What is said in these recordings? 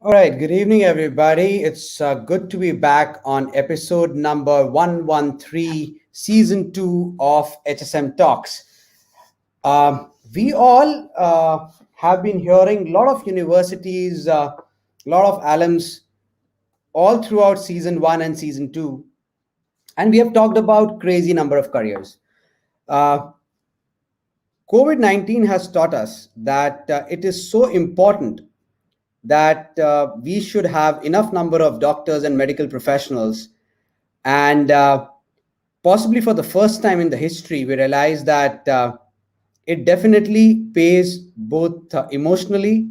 All right, good evening, everybody. It's good to be back on episode number 113, season 2 of HSM Talks. We all have been hearing a lot of universities, a lot of alums all throughout season 1 and season 2, and we have talked about crazy number of careers. Uh, COVID-19 has taught us that it is so important that we should have enough number of doctors and medical professionals, and possibly for the first time in the history we realize that it definitely pays both emotionally,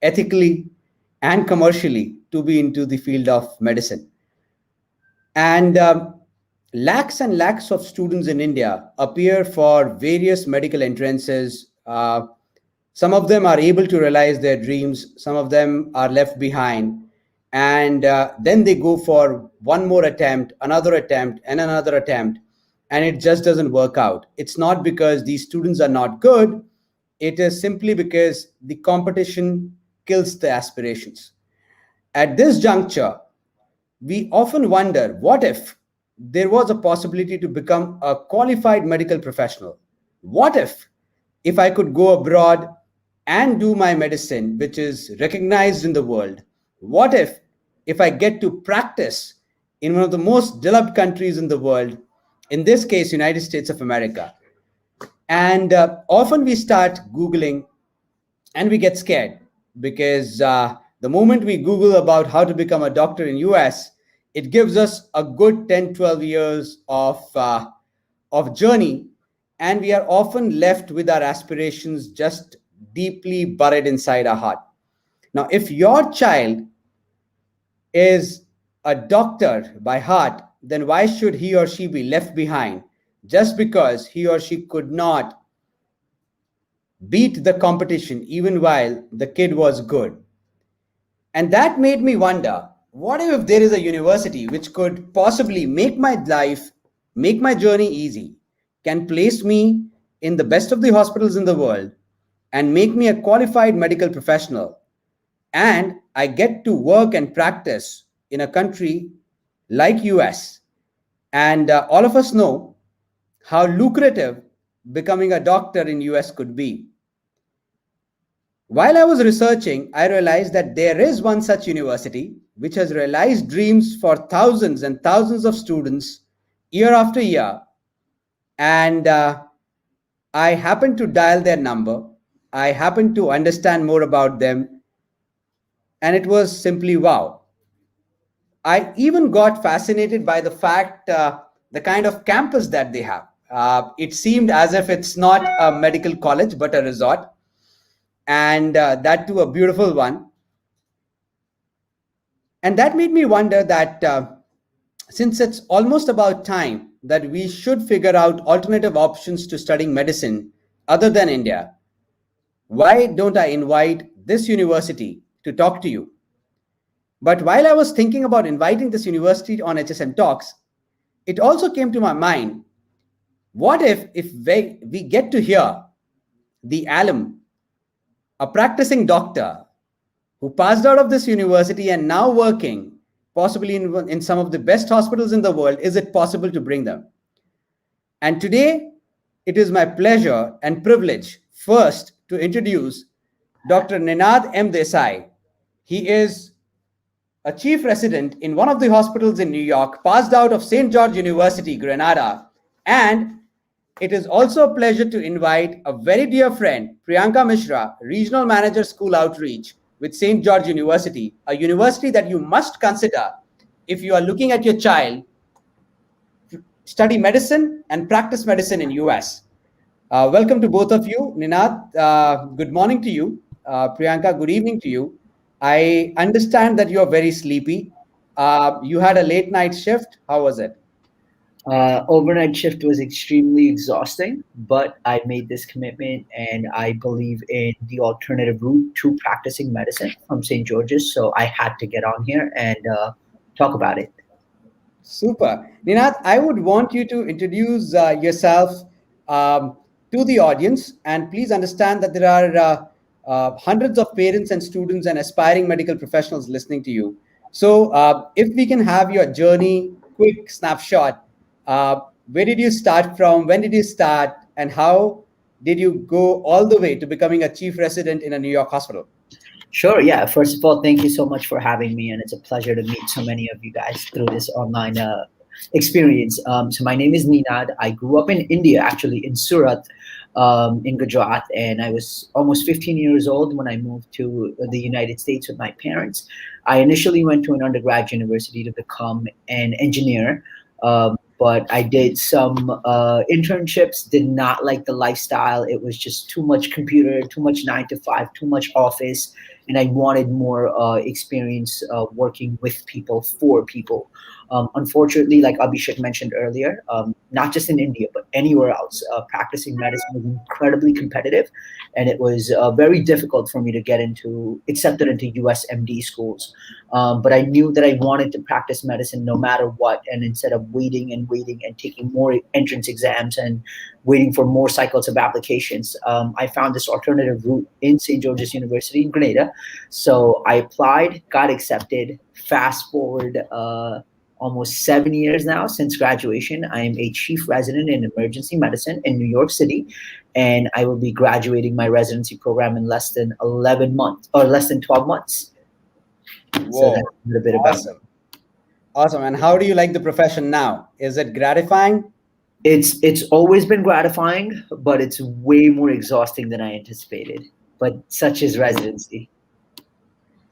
ethically, and commercially to be into the field of medicine. And lakhs and lakhs of students in India appear for various medical entrances. Some of them are able to realize their dreams, some of them are left behind. And then they go for one more attempt, another attempt, and another attempt, and it just doesn't work out. It's not because these students are not good, it is simply because the competition kills the aspirations. At this juncture, we often wonder, what if there was a possibility to become a qualified medical professional? What if I could go abroad and do my medicine, which is recognized in the world? What if I get to practice in one of the most developed countries in the world, in this case, United States of America? And often we start Googling and we get scared because the moment we Google about how to become a doctor in US, it gives us a good 10, 12 years of journey, and we are often left with our aspirations just deeply buried inside our heart. Now, if your child is a doctor by heart, then why should he or she be left behind just because he or she could not beat the competition even while the kid was good? And that made me wonder, what if there is a university which could possibly make my life, make my journey easy, can place me in the best of the hospitals in the world and make me a qualified medical professional, and I get to work and practice in a country like US. And all of us know how lucrative becoming a doctor in US could be. While I was researching, I realized that there is one such university which has realized dreams for thousands and thousands of students year after year. And I happened to dial their number. I happened to understand more about them. And it was simply wow. I even got fascinated by the fact, the kind of campus that they have. It seemed as if it's not a medical college, but a resort, and that too a beautiful one. And that made me wonder that since it's almost about time that we should figure out alternative options to studying medicine other than India, why don't I invite this university to talk to you? But while I was thinking about inviting this university on HSM Talks, it also came to my mind, what if we get to hear the alum, a practicing doctor who passed out of this university and now working possibly in some of the best hospitals in the world? Is it possible to bring them? And today, it is my pleasure and privilege first to introduce Dr. Ninad M. Desai. He is a chief resident in one of the hospitals in New York, passed out of St. George University, Grenada. And it is also a pleasure to invite a very dear friend, Priyanka Mishra, Regional Manager School Outreach with St. George University, a university that you must consider if you are looking at your child study medicine and practice medicine in US. Welcome to both of you. Ninad, good morning to you. Priyanka, good evening to you. I understand that you're very sleepy. You had a late night shift. How was it? Overnight shift was extremely exhausting, but I made this commitment and I believe in the alternative route to practicing medicine from St. George's. So I had to get on here and talk about it. Super. Ninad, I would want you to introduce yourself um, to the audience, and please understand that there are hundreds of parents and students and aspiring medical professionals listening to you. So, if we can have your journey, quick snapshot, where did you start from? When did you start? And how did you go all the way to becoming a chief resident in a New York hospital? Sure. Yeah. First of all, thank you so much for having me, and it's a pleasure to meet so many of you guys through this online experience. So my name is Ninad. I grew up in India, actually in Surat, in Gujarat, and I was almost 15 years old when I moved to the United States with my parents. I initially went to an undergrad university to become an engineer. But I did some internships, did not like the lifestyle. It was just too much computer, too much 9 to 5, too much office, and I wanted more experience working with people, for people. Unfortunately, like Abhishek mentioned earlier, not just in India but anywhere else, practicing medicine was incredibly competitive, and it was very difficult for me to get into accepted into USMD schools. But I knew that I wanted to practice medicine no matter what, and instead of waiting and waiting and taking more entrance exams and waiting for more cycles of applications, I found this alternative route in St. George's University in Grenada. So I applied, got accepted. Fast forward almost 7 years now since graduation. I am a chief resident in emergency medicine in New York City, and I will be graduating my residency program in less than 11 months or less than 12 months. So that's Whoa, a little bit about me. awesome. Awesome. And how do you like the profession now? Is it gratifying? It's always been gratifying, but it's way more exhausting than I anticipated. But such is residency.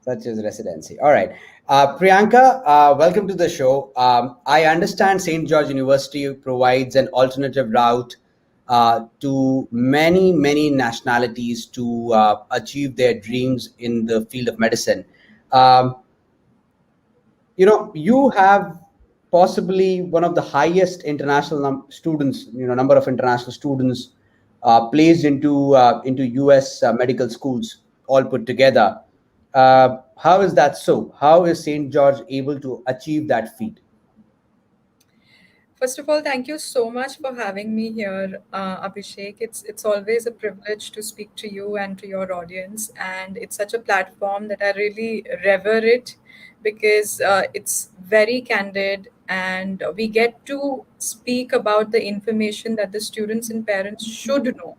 Such as residency. All right. Priyanka, welcome to the show. I understand St. George University provides an alternative route to many, many nationalities to achieve their dreams in the field of medicine. Um, you have possibly one of the highest international students, number of international students placed into US medical schools all put together. How is that so? How is St. George able to achieve that feat? First of all, thank you so much for having me here, Abhishek. It's always a privilege to speak to you and to your audience, and it's such a platform that I really revere it because it's very candid, and we get to speak about the information that the students and parents should know,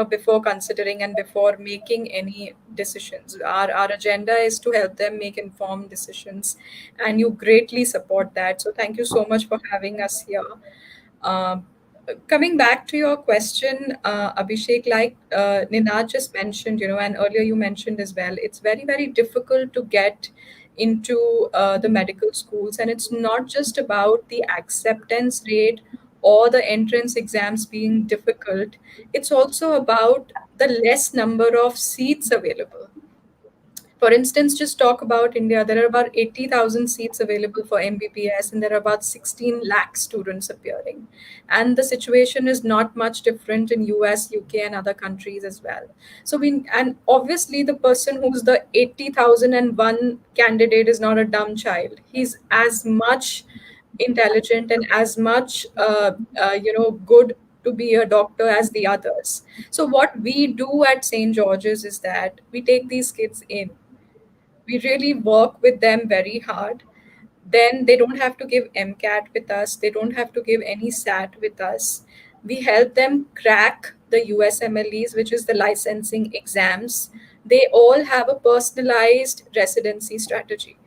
before considering and before making any decisions. Our agenda is to help them make informed decisions, and you greatly support that, so thank you so much for having us here. um, Coming back to your question, Abhishek, like Ninad just mentioned, and earlier you mentioned as well, it's very, very difficult to get into the medical schools. And it's not just about the acceptance rate or the entrance exams being difficult, it's also about the less number of seats available. For instance, just talk about India. There are about 80,000 seats available for MBBS, and there are about 16 lakh students appearing. And the situation is not much different in US, UK, and other countries as well. And obviously, the person who's the 80,001 candidate is not a dumb child. He's as much intelligent and as much, good to be a doctor as the others. So, what we do at St. George's is that we take these kids in, we really work with them very hard. Then they don't have to give MCAT with us, they don't have to give any SAT with us. We help them crack the USMLEs, which is the licensing exams. They all have a personalized residency strategy.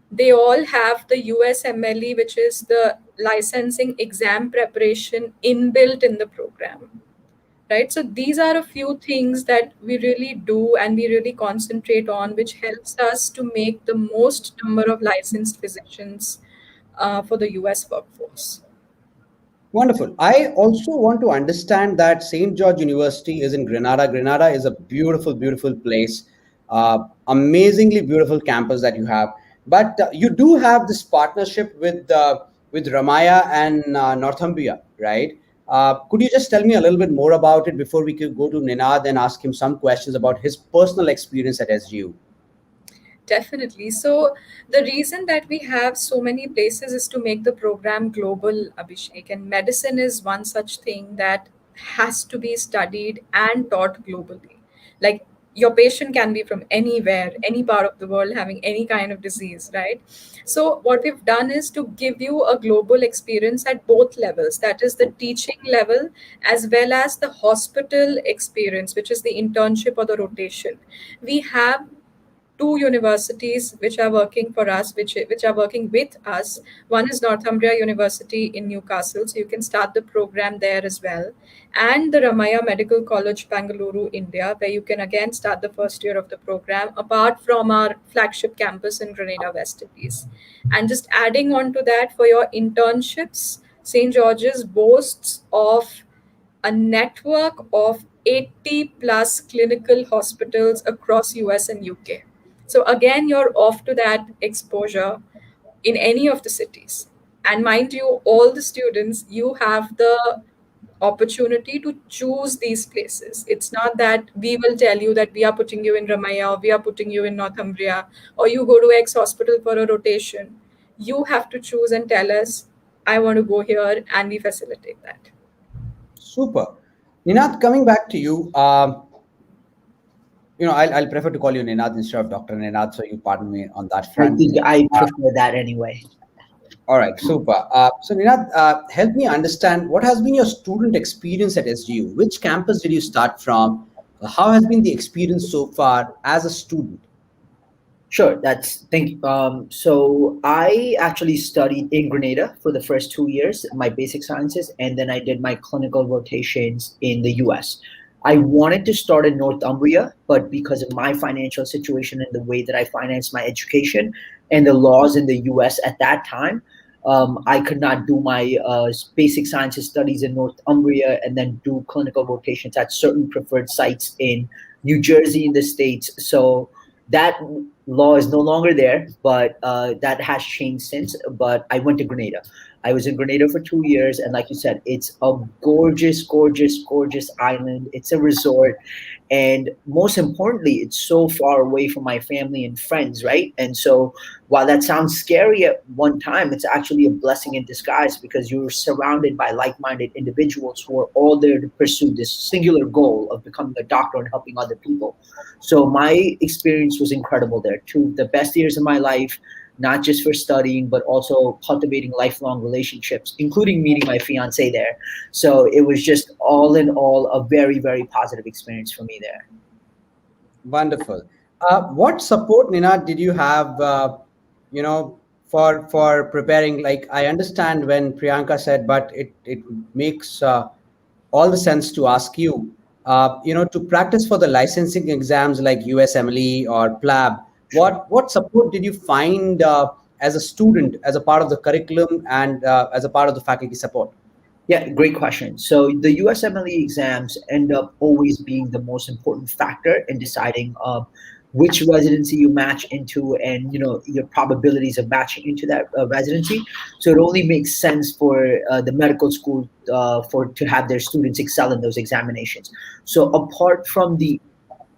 They all have the USMLE, which is the licensing exam preparation inbuilt in the program, right? So these are a few things that we really do and we really concentrate on, which helps us to make the most number of licensed physicians for the US workforce. Wonderful. I also want to understand that St. George University is in Grenada. Grenada is a beautiful, beautiful place, amazingly beautiful campus that you have. But you do have this partnership with Ramaya and Northumbria, right? Could you just tell me a little bit more about it before we could go to Ninad and ask him some questions about his personal experience at SGU? Definitely. So the reason that we have so many places is to make the program global, Abhishek. And medicine is one such thing that has to be studied and taught globally. Like, your patient can be from anywhere, any part of the world, having any kind of disease, right? So what we've done is to give you a global experience at both levels, that is the teaching level as well as the hospital experience, which is the internship or the rotation. We have two universities which are working for us, which are working with us. One is Northumbria University in Newcastle, so you can start the program there as well, and the Ramaya Medical College, Bangalore, India, where you can again start the first year of the program, apart from our flagship campus in Grenada, West Indies. And just adding on to that, for your internships, St. George's boasts of a network of 80 plus clinical hospitals across US and UK. So again, you're off to that exposure in any of the cities. And mind you, all the students, you have the opportunity to choose these places. It's not that we will tell you that we are putting you in Ramaya or we are putting you in Northumbria or you go to X hospital for a rotation. You have to choose and tell us, I want to go here, and we facilitate that. Super. Ninad, coming back to you, I'll prefer to call you Ninad instead of Dr. Ninad, so you pardon me on that I front. think I prefer that anyway. All right, super. So Ninad, help me understand, what has been your student experience at SGU? Which campus did you start from? How has been the experience so far as a student? Sure, thank you. So I actually studied in Grenada for the first 2 years, my basic sciences, and then I did my clinical rotations in the US. I wanted to start in Northumbria, but because of my financial situation and the way that I financed my education and the laws in the US at that time, I could not do my basic sciences studies in Northumbria and then do clinical rotations at certain preferred sites in New Jersey in the States. So that law is no longer there, but that has changed since. But I went to Grenada. I was in Grenada for 2 years, and like you said, it's a gorgeous, gorgeous, gorgeous island. It's a resort, and most importantly, it's so far away from my family and friends, right? And so, while that sounds scary at one time, it's actually a blessing in disguise because you're surrounded by like-minded individuals who are all there to pursue this singular goal of becoming a doctor and helping other people. So my experience was incredible there. Two of the best years of my life, not just for studying, but also cultivating lifelong relationships, including meeting my fiance there. So it was just all in all a very, very positive experience for me there. Wonderful. What support, Ninad, did you have, for preparing? Like, I understand when Priyanka said, but it makes all the sense to ask you, to practice for the licensing exams like USMLE or PLAB. What support did you find as a student, as a part of the curriculum, and as a part of the faculty support? Yeah, great question. So the USMLE exams end up always being the most important factor in deciding which residency you match into, and your probabilities of matching into that residency. So it only makes sense for the medical school to have their students excel in those examinations. So apart from the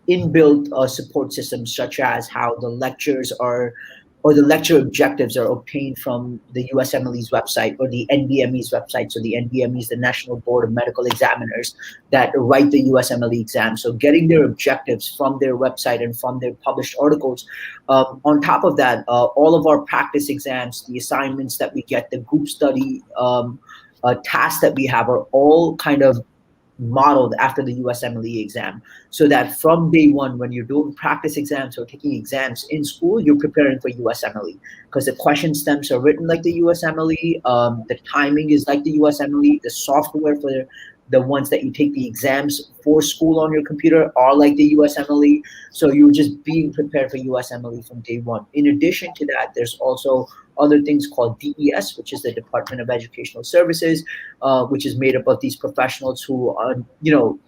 inbuilt support systems, such as how the lectures are or the lecture objectives are obtained from the USMLE's website or the NBME's website. So the NBME is the National Board of Medical Examiners that write the USMLE exam. So getting their objectives from their website and from their published articles. On top of that, all of our practice exams, the assignments that we get, the group study tasks that we have are all kind of modeled after the USMLE exam, so that from day one, when you're doing practice exams or taking exams in school, you're preparing for USMLE because the question stems are written like the USMLE, the timing is like the USMLE, the software for the ones that you take the exams for school on your computer are like the USMLE. So you're just being prepared for USMLE from day one. In addition to that, there's also other things called DES, which is the Department of Educational Services, which is made up of these professionals who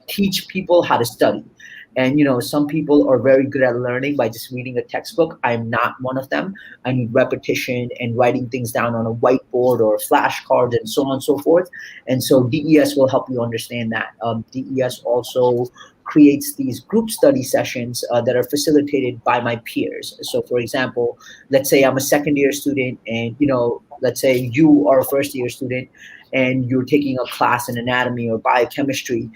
teach people how to study. And some people are very good at learning by just reading a textbook. I'm not one of them. I need repetition and writing things down on a whiteboard or flashcards and so on and so forth. And so DES will help you understand that. DES also creates these group study sessions that are facilitated by my peers. So for example, let's say I'm a second year student and let's say you are a first year student and you're taking a class in anatomy or biochemistry.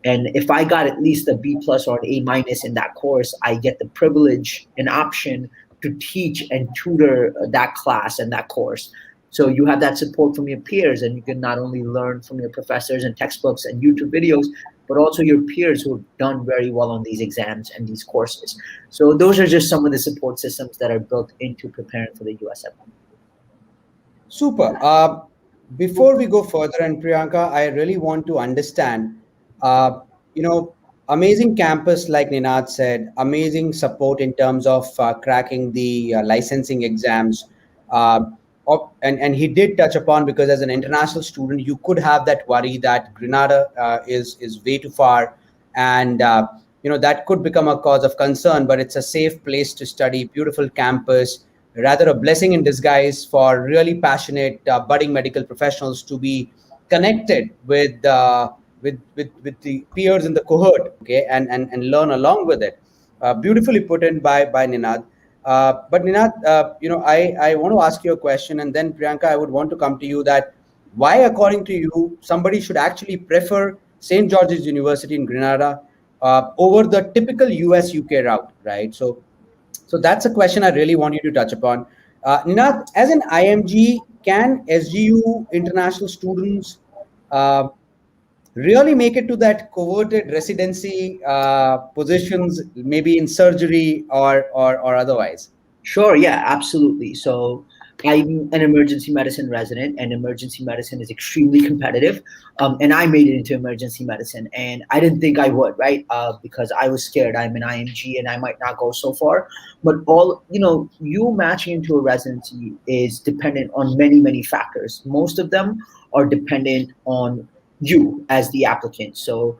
And if I got at least a B plus or an A minus in that course, I get the privilege and option to teach and tutor that class and that course. So you have that support from your peers, and you can not only learn from your professors and textbooks and YouTube videos, but also your peers who have done very well on these exams and these courses. So those are just some of the support systems that are built into preparing for the USMLE. Super. Before we go further, and Priyanka, I really want to understand, uh, you know, amazing campus, like Ninad said, amazing support in terms of cracking the licensing exams. Uh, and he did touch upon, because as an international student, you could have that worry that Grenada is way too far, and that could become a cause of concern. But it's a safe place to study, beautiful campus, rather a blessing in disguise for really passionate budding medical professionals to be connected with the peers in the cohort, okay, and learn along with it. Beautifully put in by Ninad. But Ninad, I want to ask you a question, and then Priyanka, I would want to come to you that why, according to you, somebody should actually prefer St. George's University in Grenada over the typical US UK route, right? So that's a question I really want you to touch upon. Ninad, as an IMG, can SGU international students uh, really make it to that coveted residency positions, maybe in surgery or otherwise? Sure, yeah, absolutely. So I'm an emergency medicine resident, and emergency medicine is extremely competitive. And I made it into emergency medicine, and I didn't think I would, right? Because I was scared. I'm an IMG, and I might not go so far. But you matching into a residency is dependent on many, many factors. Most of them are dependent on you as the applicant. So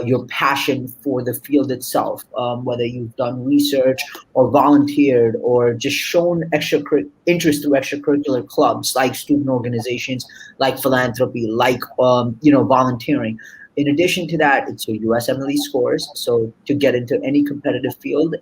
your passion for the field itself, whether you've done research or volunteered or just shown interest through extracurricular clubs like student organizations, like philanthropy, like volunteering. In addition to that, it's your USMLE scores. So to get into any competitive field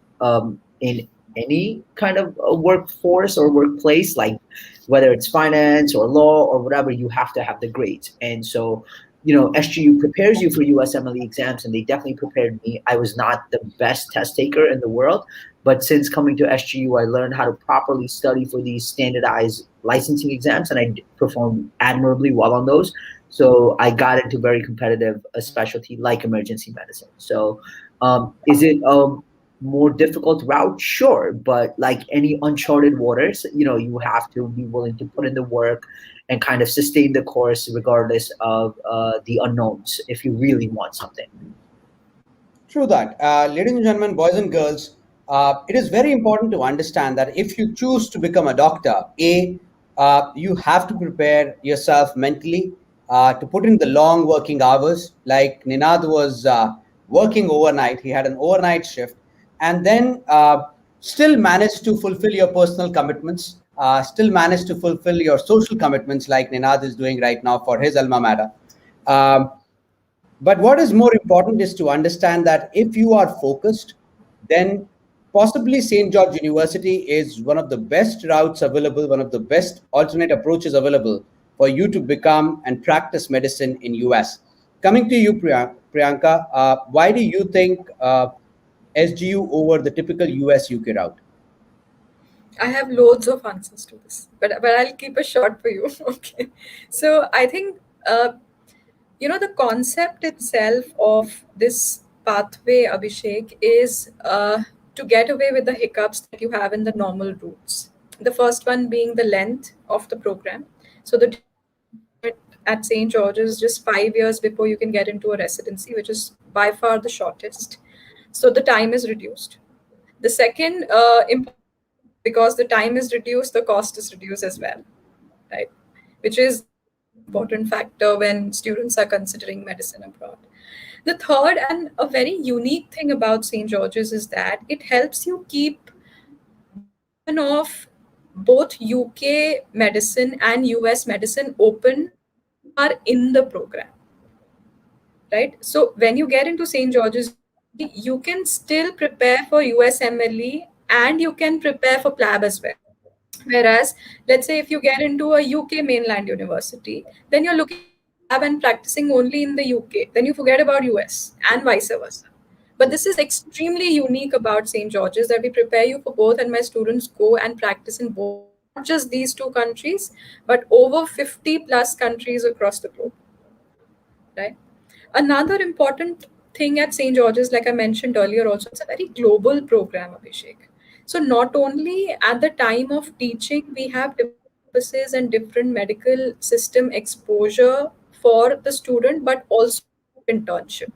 in any kind of workforce or workplace, like whether it's finance or law or whatever, you have to have the grades. And so SGU prepares you for USMLE exams, and they definitely prepared me. I was not the best test taker in the world, but since coming to SGU, I learned how to properly study for these standardized licensing exams, and I performed admirably well on those. So I got into very competitive a specialty like emergency medicine. So is it a more difficult route? Sure, but like any uncharted waters, you have to be willing to put in the work and kind of sustain the course regardless of the unknowns if you really want something. True that. Ladies and gentlemen, boys and girls, it is very important to understand that if you choose to become a doctor, you have to prepare yourself mentally to put in the long working hours. Like Ninad was working overnight, he had an overnight shift, and then still managed to fulfill your personal commitments, still managed to fulfill your social commitments, like Ninad is doing right now for his alma mater. Um, but what is more important is to understand that if you are focused, then possibly St. George University is one of the best routes available, one of the best alternate approaches available for you to become and practice medicine in US. Coming to you, Priyanka, why do you think SGU over the typical US UK route? I have loads of answers to this, but I'll keep it short for you. Okay. So I think the concept itself of this pathway, Abhishek, is to get away with the hiccups that you have in the normal routes. The first one being the length of the program. So the duration at St. George's is just 5 years before you can get into a residency, which is by far the shortest. So the time is reduced. The second important thing is, because the time is reduced, the cost is reduced as well, right? Which is the most important factor when students are considering medicine abroad. The third and a very unique thing about St. George's is that it helps you keep the option of both UK medicine and US medicine open while you are in the program, right? So when you get into St. George's University, you can still prepare for USMLE and you can prepare for PLAB as well. Whereas, let's say if you get into a UK mainland university, then you're looking at lab and practicing only in the UK, then you forget about US and vice versa. But this is extremely unique about St. George's that we prepare you for both, and my students go and practice in both, not just these two countries, but over 50 plus countries across the globe, right? Another important thing at St. George's, like I mentioned earlier, also, it's a very global program, Abhishek. So, not only at the time of teaching, we have different campuses and different medical system exposure for the student, but also internship.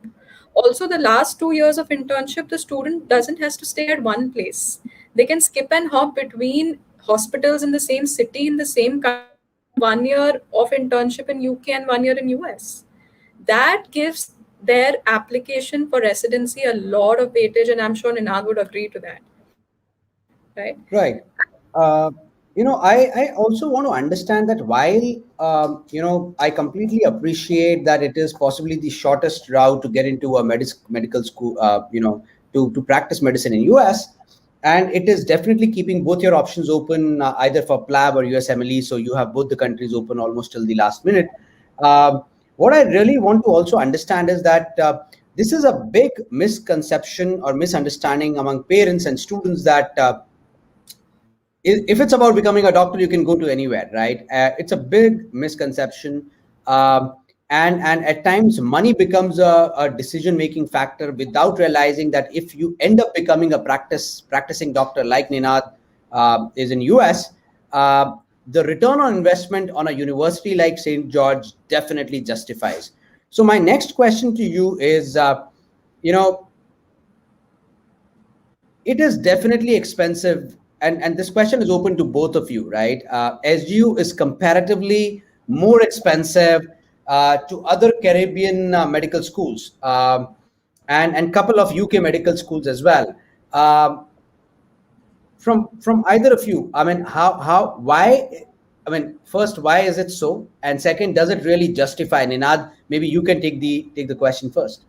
Also, the last 2 years of internship, the student doesn't has to stay at one place. They can skip and hop between hospitals in the same city, in the same country, and do 1 year of internship in UK and 1 year in US. That gives their application for residency a lot of weightage, and I'm sure Ninad would agree to that, right? Right. Uh, I also want to understand that while, I completely appreciate that it is possibly the shortest route to get into a medical school, to practice medicine in US. And it is definitely keeping both your options open, either for PLAB or USMLE. So you have both the countries open almost till the last minute. What I really want to also understand is that this is a big misconception or misunderstanding among parents and students that if it's about becoming a doctor, you can go to anywhere, right? It's a big misconception, um, and at times money becomes a decision making factor without realizing that if you end up becoming a practicing doctor like Ninad is in US, uh, the return on investment on a university like St. George definitely justifies. So my next question to you is, you know it is definitely expensive, and this question is open to both of you, right? SGU is comparatively more expensive to other Caribbean medical schools, and couple of UK medical schools as well. Um, from either of you, I mean, why? I mean, first, why is it so? And second, does it really justify? Ninad, maybe you can take the question first.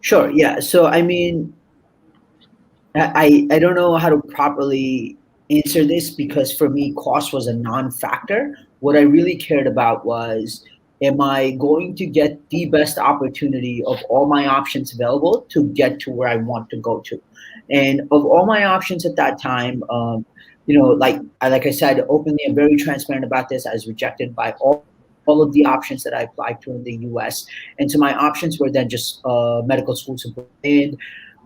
Sure. Yeah. So I mean, I don't know how to properly answer this because for me, cost was a non-factor. What I really cared about was, am I going to get the best opportunity of all my options available to get to where I want to go to? And of all my options at that time, like I said openly, I'm very transparent about this. I was rejected by all of the options that I applied to in the U.S. And so my options were then just medical schools abroad. And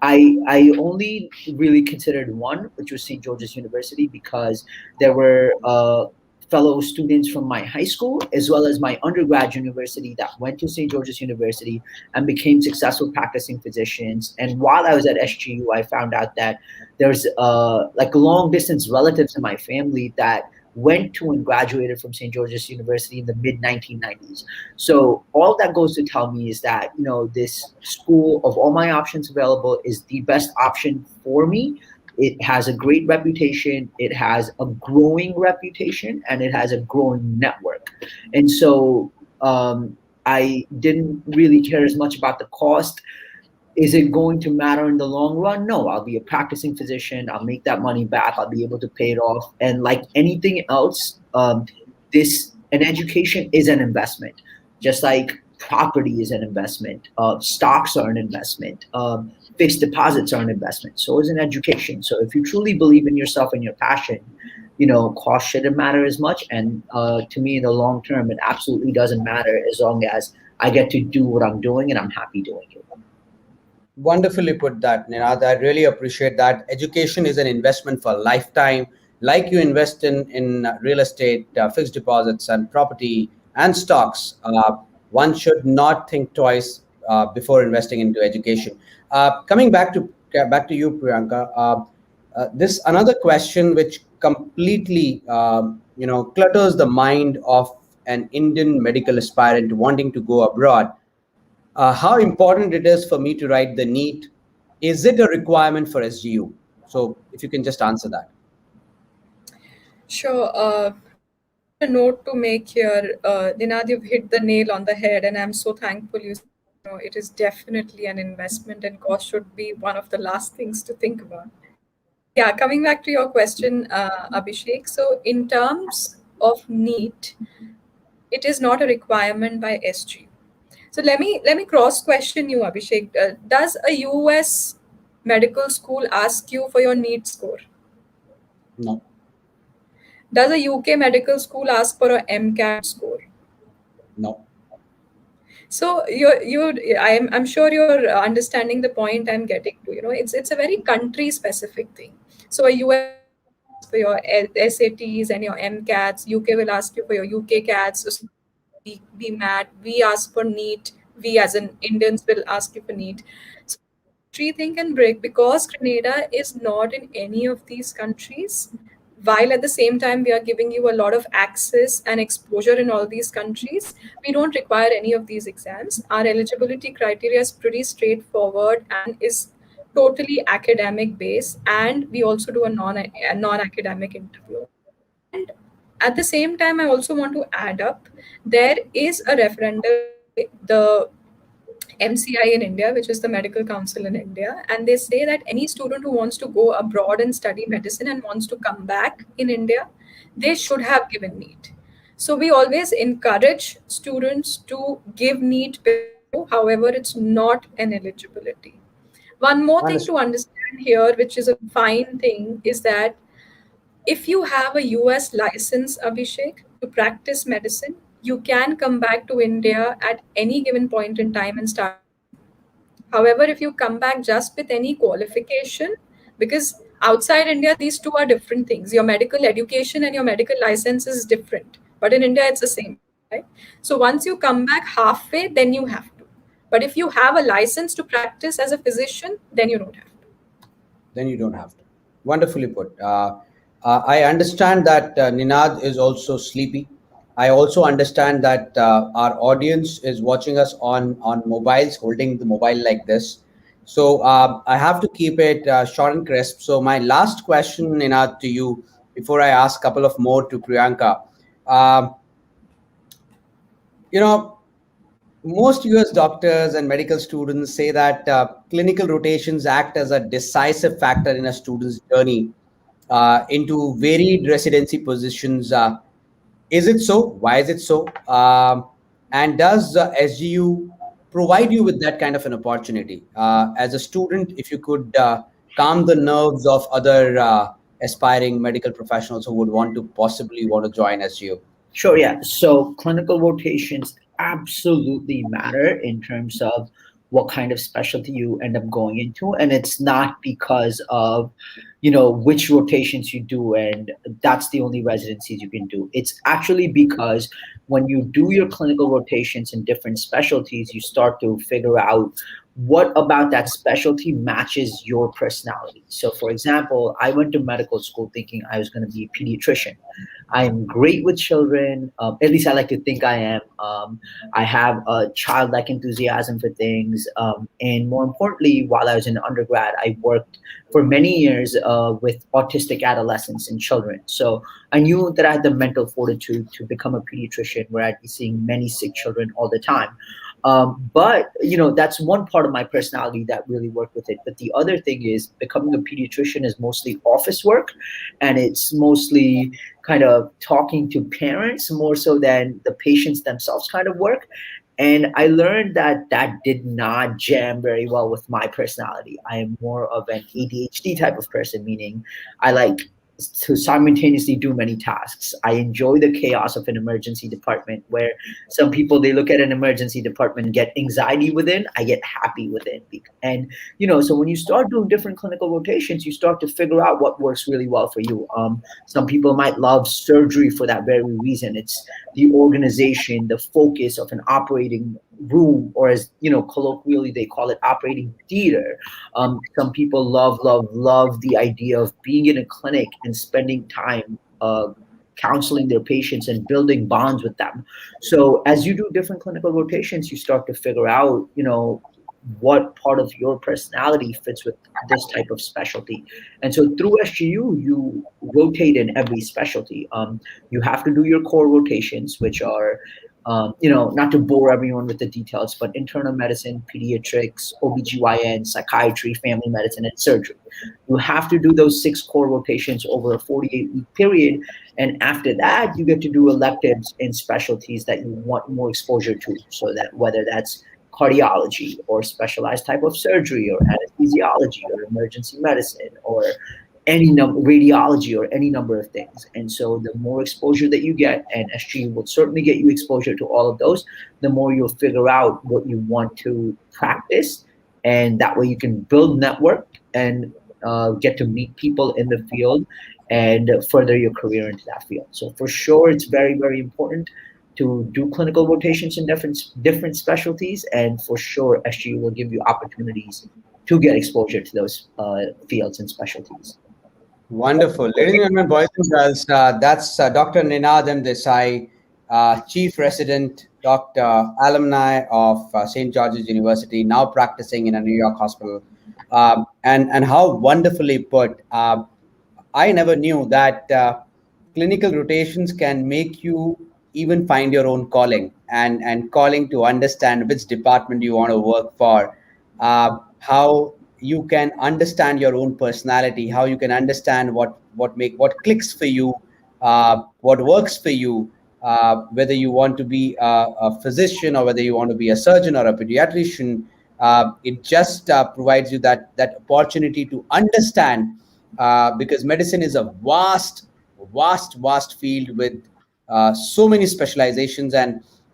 I only really considered one, which was St. George's University, because there were fellow students from my high school as well as my undergrad university that went to St. George's University and became successful practicing physicians. And while I was at SGU, I found out that there's like long distance relatives in my family that went to and graduated from St. George's University in the mid 1990s. So all that goes to tell me is that, this school of all my options available is the best option for me. It has a great reputation, it has a growing reputation, and it has a growing network. And so I didn't really care as much about the cost. Is it going to matter in the long run? No, I'll be a practicing physician. I'll make that money back. I'll be able to pay it off. And like anything else, this an education is an investment, just like property is an investment. Stocks are an investment. Fixed deposits are an investment. So is an education. So if you truly believe in yourself and your passion, cost shouldn't matter as much. And to me, in the long term, it absolutely doesn't matter as long as I get to do what I'm doing and I'm happy doing it. Wonderfully put that, Ninad. I really appreciate that. Education is an investment for a lifetime. Like you invest in real estate, fixed deposits, and property and stocks, one should not think twice before investing into education. Coming back to you, Priyanka. This another question which completely clutters the mind of an Indian medical aspirant wanting to go abroad. How important it is for me to write the NEET? Is it a requirement for SGU? So if you can just answer that. Sure. Just a note to make here, Ninad, you've hit the nail on the head, and I'm so thankful you said, it is definitely an investment, and cost should be one of the last things to think about. Yeah, coming back to your question, Abhishek. So, in terms of NEET, It is not a requirement by SGU. So let me cross question you, Abhishek. Does a US medical school ask you for your NEET score? No, Does a UK medical school ask for a MCAT score? no. So I'm sure you're understanding the point I'm getting to. It's a very country specific thing. So a US school will ask for your SATs and your MCATs. UK will ask you for your UK CATs. Australia for BMAT. We ask for NEET. We as in Indians will ask you for NEET. So it's a country thing and break because Grenada is not in any of these countries. While at the same time we are giving you a lot of access and exposure in all these countries, we don't require any of these exams. Our eligibility criteria is pretty straightforward and is totally academic based, and we also do a non-academic interview. And at the same time, I also want to add up, there is a referendum by the MCI in India, which is the Medical Council in India, and they say that any student who wants to go abroad and study medicine and wants to come back in India, they should have given NEET. So we always encourage students to give NEET before, however, it's not an eligibility. One more thing to Understood. understand here, which is a fine thing, is that if you have a US license, Abhishek, to practice medicine, you can come back to India at any given point in time and start practicing. However, if you come back just with any qualification, because outside India, these two are different things. Your medical education and your medical license is different. But in India, it's the same thing, right? So once you come back halfway, then you have to. But if you have a license to practice as a physician, then you don't have to. Then you don't have to. Wonderfully put. I understand that Ninad is also sleepy. I also understand that our audience is watching us on mobiles, holding the mobile like this. So I have to keep it short and crisp. So my last question, Ninad, to you before I ask a couple of more to Priyanka. Um, you know, most US doctors and medical students say that clinical rotations act as a decisive factor in a student's journey into varied residency positions. Is it so? Why is it so? And does SGU provide you with that kind of an opportunity? As a student, if you could calm the nerves of other aspiring medical professionals who would want to possibly want to join SGU. Sure, yeah. So clinical rotations absolutely matter in terms of what kind of specialty you end up going into. And it's not because of, which rotations you do and that's the only residencies you can do. It's actually because when you do your clinical rotations in different specialties, you start to figure out what about that specialty matches your personality. So for example, I went to medical school thinking I was going to be a pediatrician. I'm great with children. At least I like to think I am. I have a childlike enthusiasm for things. And more importantly, while I was in undergrad, I worked for many years with autistic adolescents and children. So I knew that I had the mental fortitude to become a pediatrician where I'd be seeing many sick children all the time. But that's one part of my personality that really worked with it. But the other thing is becoming a pediatrician is mostly office work, and it's mostly kind of talking to parents more so than the patients themselves kind of work. And I learned that that did not jam very well with my personality. I am more of an ADHD type of person, meaning I like to simultaneously do many tasks. I enjoy the chaos of an emergency department where some people, they look at an emergency department and get anxiety within. I get happy within. And, so when you start doing different clinical rotations, you start to figure out what works really well for you. Some people might love surgery for that very reason. It's the organization, the focus of an operating room, or as colloquially they call it, operating theater. Some people love the idea of being in a clinic and spending time counseling their patients and building bonds with them. So as you do different clinical rotations, you start to figure out what part of your personality fits with this type of specialty. And so through SGU, you rotate in every specialty. You have to do your core rotations, which are Not to bore everyone with the details, but internal medicine, pediatrics, OBGYN, psychiatry, family medicine, and surgery. You have to do those 6 core rotations over a 48-week period. And after that, you get to do electives in specialties that you want more exposure to. So that whether that's cardiology or specialized type of surgery or anesthesiology or emergency medicine or any number radiology or any number of things. And so the more exposure that you get, and SG will certainly get you exposure to all of those, the more you'll figure out what you want to practice, and that way you can build network and get to meet people in the field and further your career into that field. So for sure it's very, very important to do clinical rotations in different specialties, and for sure SG will give you opportunities to get exposure to those fields and specialties. Wonderful. Ladies and gentlemen, boys and girls, that's Dr. Ninad M. Desai, Chief Resident, Doctor, Alumni of St. George's University, now practicing in a New York hospital. And how wonderfully put. I never knew that clinical rotations can make you even find your own calling, and calling to understand which department you want to work for, how you can understand your own personality, how you can understand what clicks for you, what works for you, whether you want to be a physician or whether you want to be a surgeon or a pediatrician. It just provides you that opportunity to understand, because medicine is a vast field with so many specializations,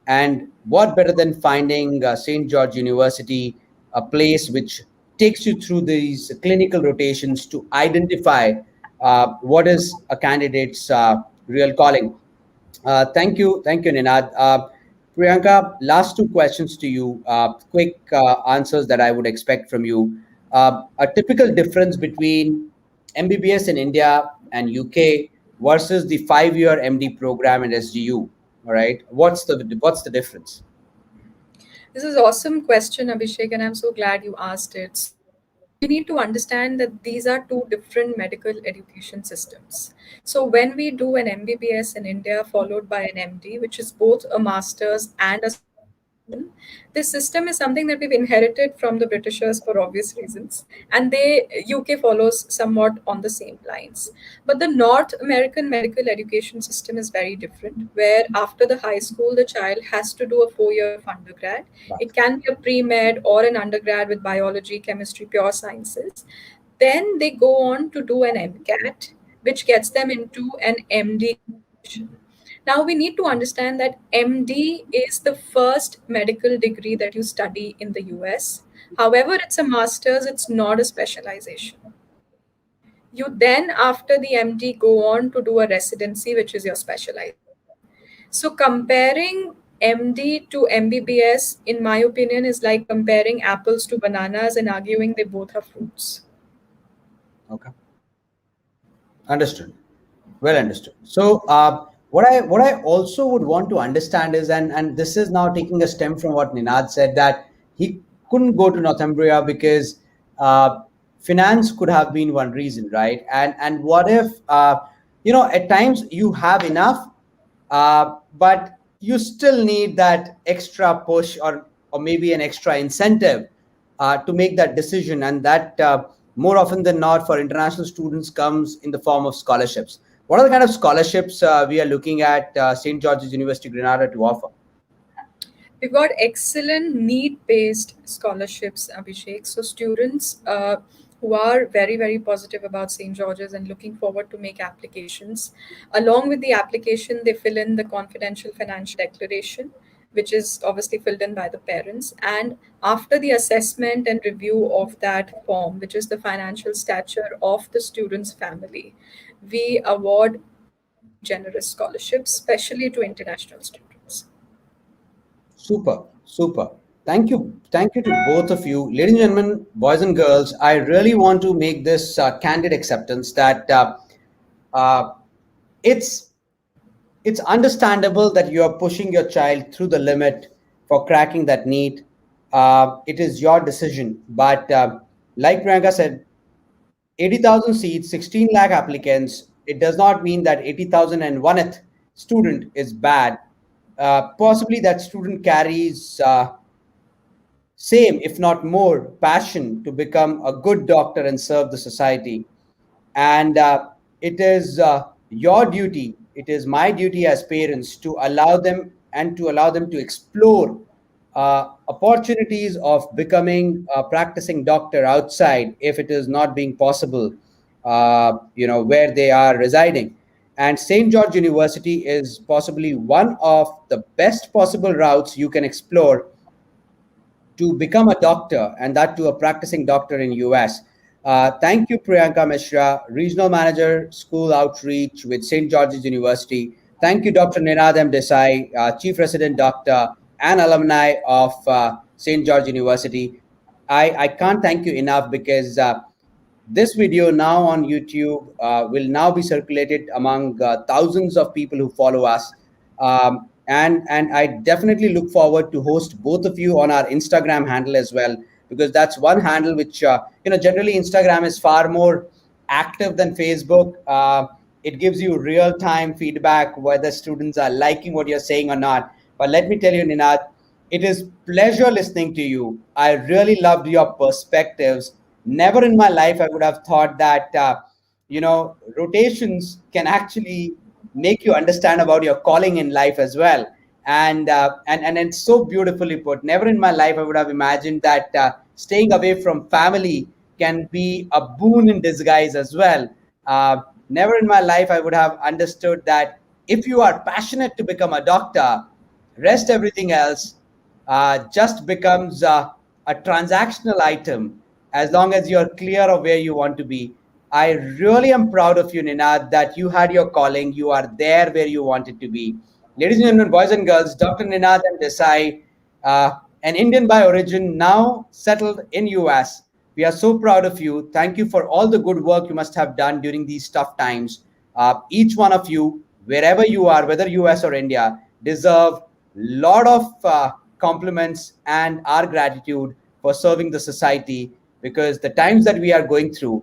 and what better than finding St. George University, a place which takes you through these clinical rotations to identify what is a candidate's real calling. Thank you, Ninad. Priyanka, last two questions to you. Quick answers that I would expect from you. A typical difference between MBBS in India and UK versus the 5-year MD program in SGU. All right, what's the difference? This is awesome question, Abhishek, and I'm so glad you asked it. So we need to understand that these are two different medical education systems. So when we do an MBBS in India followed by an MD, which is both a master's and a specialization, this system is something that we've inherited from the Britishers for obvious reasons, and UK follows somewhat on the same lines. But the North American medical education system is very different, where after the high school, the child has to do a 4 year of undergrad. It can be a pre med or an undergrad with biology, chemistry, pure sciences. Then they go on to do an MCAT, which gets them into an MD graduation. Now, we need to understand that MD is the first medical degree that you study in the US. However, it's a master's, it's not a specialization. You then, after the MD, go on to do a residency, which is your specialization. So, comparing MD to MBBS, in my opinion, is like comparing apples to bananas and arguing they both are fruits. Okay, understood. Well understood. So, what I also would want to understand is, and this is now taking a stem from what Ninad said, that he couldn't go to Northumbria because uh, finance could have been one reason, right? And what if at times you have enough, but you still need that extra push, or maybe an extra incentive to make that decision, and that more often than not for international students comes in the form of scholarships. What are the kind of scholarships we are looking at St. George's University Grenada to offer? We've got excellent need-based scholarships, Abhishek. So students who are very, very positive about St. George's and looking forward to make applications, along with the application, they fill in the confidential financial declaration, which is obviously filled in by the parents. And after the assessment and review of that form, which is the financial stature of the student's family, we award very generous scholarships, especially to international students. Super, super. Thank you to both of you, ladies and gentlemen, boys and girls. I really want to make this candid acceptance that uh, it's it's understandable that you are pushing your child through the limit for cracking that need. It is your decision, but like Priyanka said, 80,000 seats, 16 lakh applicants. It does not mean that 80,001th student is bad. possibly that student carries same, if not more, passion to become a good doctor and serve the society. And it is your duty, it is my duty as parents to allow them and to allow them to explore opportunities of becoming a practicing doctor outside if it is not being possible, where they are residing. And St. George University is possibly one of the best possible routes you can explore to become a doctor, and that to a practicing doctor in US. Thank you, Priyanka Mishra, Regional Manager, School Outreach with St. George's University. Thank you, Dr. Ninadam Desai, Chief Resident Doctor and alumni of St. George University. I can't thank you enough because this video now on YouTube will now be circulated among thousands of people who follow us. And I definitely look forward to host both of you on our Instagram handle as well, because that's one handle which generally Instagram is far more active than Facebook. It gives you real time feedback whether students are liking what you're saying or not. But let me tell you, Ninad, it is pleasure listening to you. I really loved your perspectives. Never in my life I would have thought that rotations can actually make you understand about your calling in life as well. And it's so beautifully put. Never in my life I would have imagined that staying away from family can be a boon in disguise as well. Never in my life I would have understood that if you are passionate to become a doctor, rest everything else just becomes a transactional item as long as you're clear of where you want to be. I really am proud of you, Ninad, that you had your calling. You are there where you wanted to be. Ladies and gentlemen, boys and girls, Dr. Ninad and Desai, an Indian by origin, now settled in US. We are so proud of you. Thank you for all the good work you must have done during these tough times. Each one of you, wherever you are, whether US or India, deserve a lot of compliments and our gratitude for serving the society, because the times that we are going through,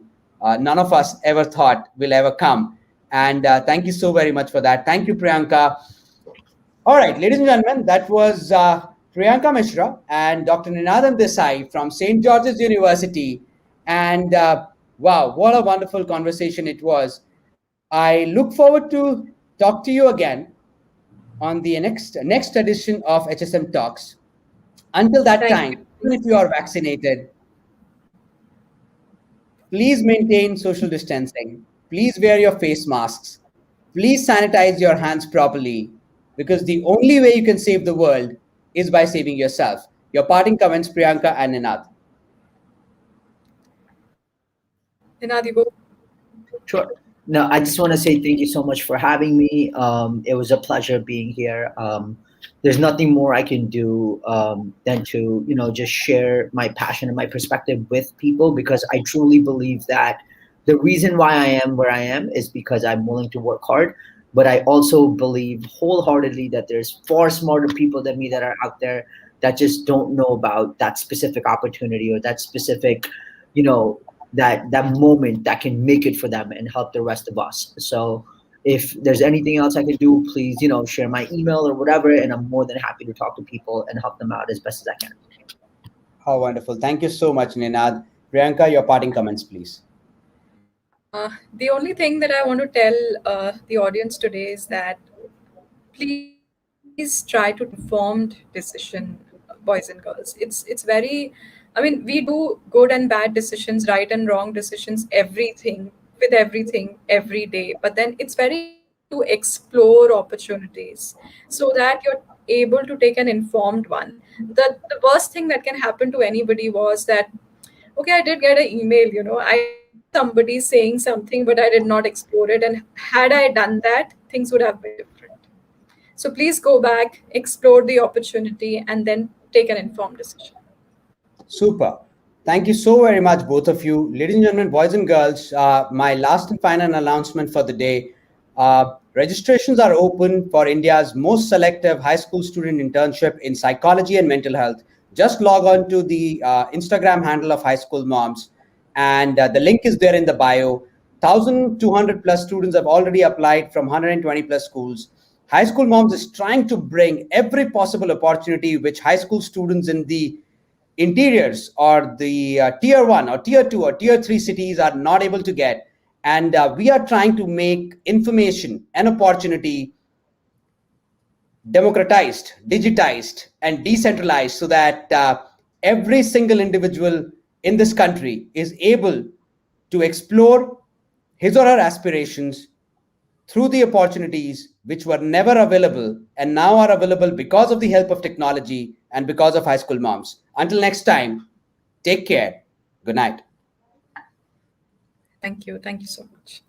none of us ever thought will ever come. And thank you so very much for that. Thank you, Priyanka. All right, ladies and gentlemen, that was Priyanka Mishra and Dr. Ninadam Desai from St. George's University. And wow, what a wonderful conversation it was. I look forward to talk to you again on the next edition of HSM Talks. Until that Thank time, even if you are vaccinated, please maintain social distancing. Please wear your face masks. Please sanitize your hands properly, because the only way you can save the world is by saving yourself. Your parting comments, Priyanka and Ninad. Ninad, you go. Sure. No, I just want to say thank you so much for having me. It was a pleasure being here. There's nothing more I can do than to, just share my passion and my perspective with people, because I truly believe that the reason why I am where I am is because I'm willing to work hard. But I also believe wholeheartedly that there's far smarter people than me that are out there that just don't know about that specific opportunity or that specific, that moment that can make it for them and help the rest of us. So if there's anything else I can do, please, share my email or whatever, and I'm more than happy to talk to people and help them out as best as I can. How wonderful. Thank you so much, Ninad. Priyanka, your parting comments, please. The only thing that I want to tell the audience today is that please try to take an informed decision, boys and girls. It's very, I mean, we do good and bad decisions, right and wrong decisions, everything with everything every day. But then it's very important to explore opportunities so that you're able to take an informed one. The worst thing that can happen to anybody was that, okay, I did get an email, I saw somebody saying something, but I did not explore it. And had I done that, things would have been different. So please go back, explore the opportunity, and then take an informed decision. Super. Thank you so very much, both of you. Ladies and gentlemen, boys and girls, my last and final announcement for the day. Registrations are open for India's most selective high school student internship in psychology and mental health. Just log on to the Instagram handle of High School Moms, and the link is there in the bio. 1,200 plus students have already applied from 120 plus schools. High School Moms is trying to bring every possible opportunity which high school students in the interiors or the tier 1 or tier 2 or tier 3 cities are not able to get. And we are trying to make information and opportunity democratized, digitized, and decentralized so that every single individual in this country is able to explore his or her aspirations through the opportunities which were never available and now are available because of the help of technology and because of high school moms. Until next time, take care. Good night. Thank you. Thank you so much.